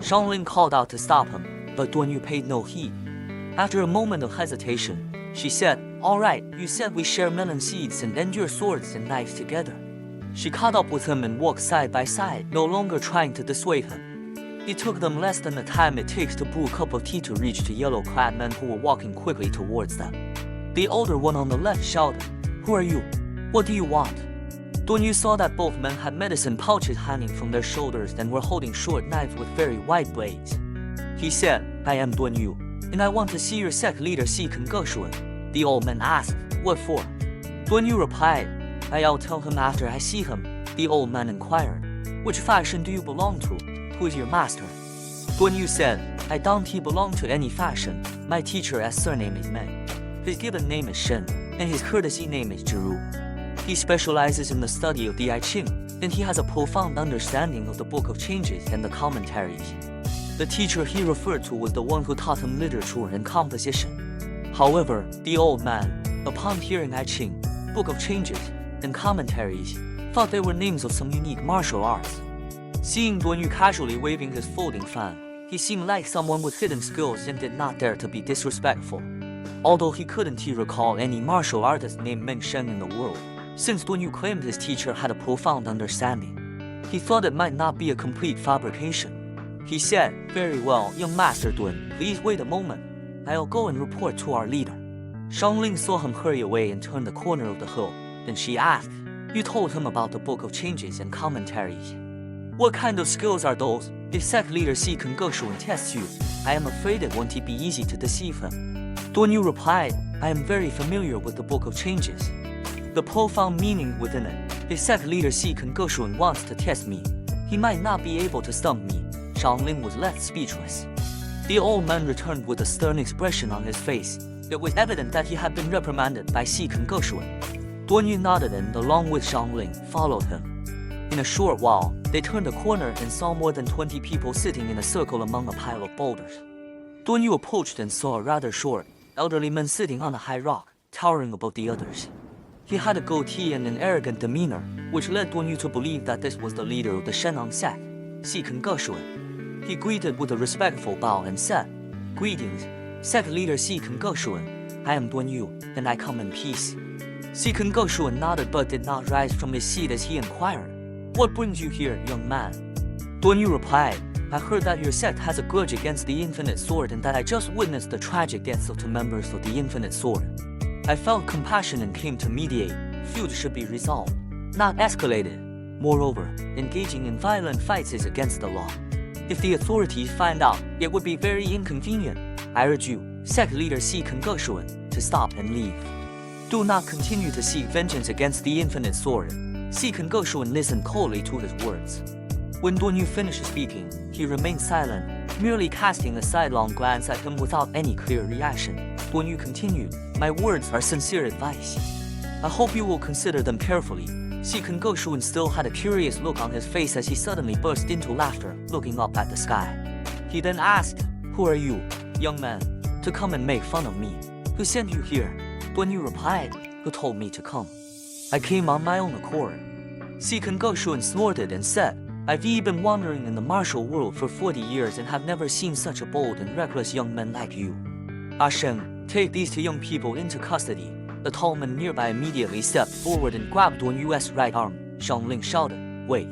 Xiangling called out to stop him, but Duan Yu paid no heed. After a moment of hesitation, she said, "All right, you said we share melon seeds and endure swords and knives together." She caught up with him and walked side by side, no longer trying to dissuade him. It took them less than the time it takes to brew a cup of tea to reach the yellow-clad men who were walking quickly towards them. The older one on the left shouted, "Who are you? What do you want?" Duan Yu saw that both men had medicine pouches hanging from their shoulders and were holding short knives with very wide blades. He said, "I am Duan Yu, and I want to see your sect leader Xikun Geshuan." The old man asked, "What for?" Duan Yu replied, "I'll tell him after I see him." The old man inquired, "Which faction do you belong to? Who is your master?" Duan Yu said, "I don't belong to any faction. My teacher as surname is Meng. His given name is Shen, and his courtesy name is Zhiru. He specializes in the study of the I Ching, and he has a profound understanding of the Book of Changes and the commentaries." The teacher he referred to was the one who taught him literature and composition. However, the old man, upon hearing I Ching, Book of Changes, and commentaries, thought they were names of some unique martial arts. Seeing Duan Yu casually waving his folding fan, he seemed like someone with hidden skills and did not dare to be disrespectful. Although he couldn't recall any martial artist named Meng Shen in the world, since Duan Yu claimed his teacher had a profound understanding. He thought it might not be a complete fabrication. He said, "Very well, young Master Duan, please wait a moment. I'll go and report to our leader." Xiangling saw him hurry away and turned the corner of the hill. Then she asked, "You told him about the Book of Changes and commentaries. What kind of skills are those? If sect leader Xikun Geshuan tests you, I am afraid it won't be easy to deceive him." Duan Yu replied, "I am very familiar with the Book of Changes. The profound meaning within it. If sect leader Xikun Geshuan wants to test me, he might not be able to stump me." Xiangling was left speechless. The old man returned with a stern expression on his face. It was evident that he had been reprimanded by Xikun Geshuan. Duan Yu nodded and, along with Xiangling, followed him. In a short while, they turned a corner and saw more than 20 people sitting in a circle among a pile of boulders. Duan Yu approached and saw a rather short, elderly man sitting on a high rock, towering above the others. He had a goatee and an arrogant demeanor, which led Duan Yu to believe that this was the leader of the Shenang sect, Xikun Geshuan. He greeted with a respectful bow and said, "Greetings, sect leader Xikun Geshuan. I am Duan Yu, and I come in peace." Xikun Geshuan nodded but did not rise from his seat as he inquired, "What brings you here, young man?" Duan Yu replied, "I heard that your sect has a grudge against the Infinite Sword and that I just witnessed the tragic deaths of 2 members of the Infinite Sword. I felt compassion and came to mediate. Feuds should be resolved, not escalated. Moreover, engaging in violent fights is against the law. If the authorities find out, it would be very inconvenient. I urge you, sect leader Xikun Geshuan, to stop and leave. Do not continue to seek vengeance against the Infinite Sword." Xikun Geshuan listened coldly to his words. When Duan Yu finished speaking, he remained silent, merely casting a sidelong glance at him without any clear reaction. Duan Yu continued, "My words are sincere advice. I hope you will consider them carefully." Xikun Geshuan still had a curious look on his face as he suddenly burst into laughter, looking up at the sky. He then asked, "Who are you, young man, to come and make fun of me? Who sent you here?" Duan Yu replied, "Who told me to come? I came on my own accord." Xikun Geshuan snorted and said, "I've been wandering in the martial world for 40 years and have never seen such a bold and reckless young man like you. Ah Shen, take these 2 young people into custody." The tall man nearby immediately stepped forward and grabbed Duan Yu's right arm. Xiangling shouted, "Wait.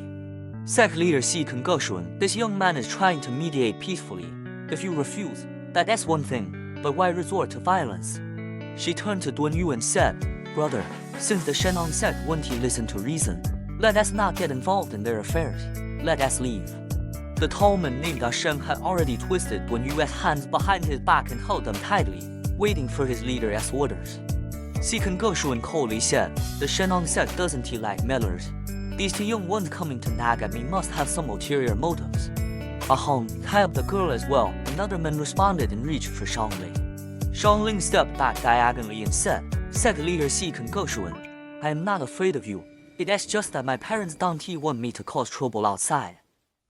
Sect leader Xikun Geshuan, this young man is trying to mediate peacefully. If you refuse, that's one thing, but why resort to violence?" She turned to Duan Yu and said, "Brother, since the Shenang sect won't listen to reason, let us not get involved in their affairs. Let us leave." The tall man named Shen had already twisted Duan Yu's hands behind his back and held them tightly, waiting for his leader's orders. Xikun Geshuan coldly said, "The Shenang sect doesn't like meddlers. These 2 young ones coming to nag at me must have some ulterior motives. Ahong, tie up the girl as well." Another man responded and reached for Xiangling. Xiangling stepped back diagonally and said, "Sect leader Xikun Geshuan, I am not afraid of you. It's just that my parents don't want me to cause trouble outside.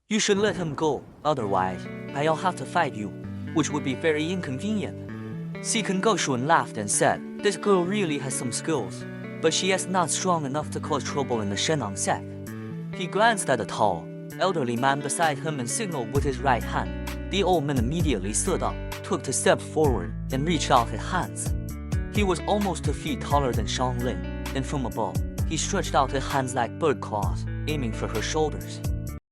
You should let him go, otherwise, I'll have to fight you, which would be very inconvenient." Xikun Geshuan laughed and said, "This girl really has some skills, but she is not strong enough to cause trouble in the Shenang sect." He glanced at the tall, elderly man beside him and signaled with his right hand. The old man immediately stood up, took a step forward, and reached out his hands. He was almost 2 feet taller than Xiang Lin, and from above, he stretched out his hands like bird claws, aiming for her shoulders.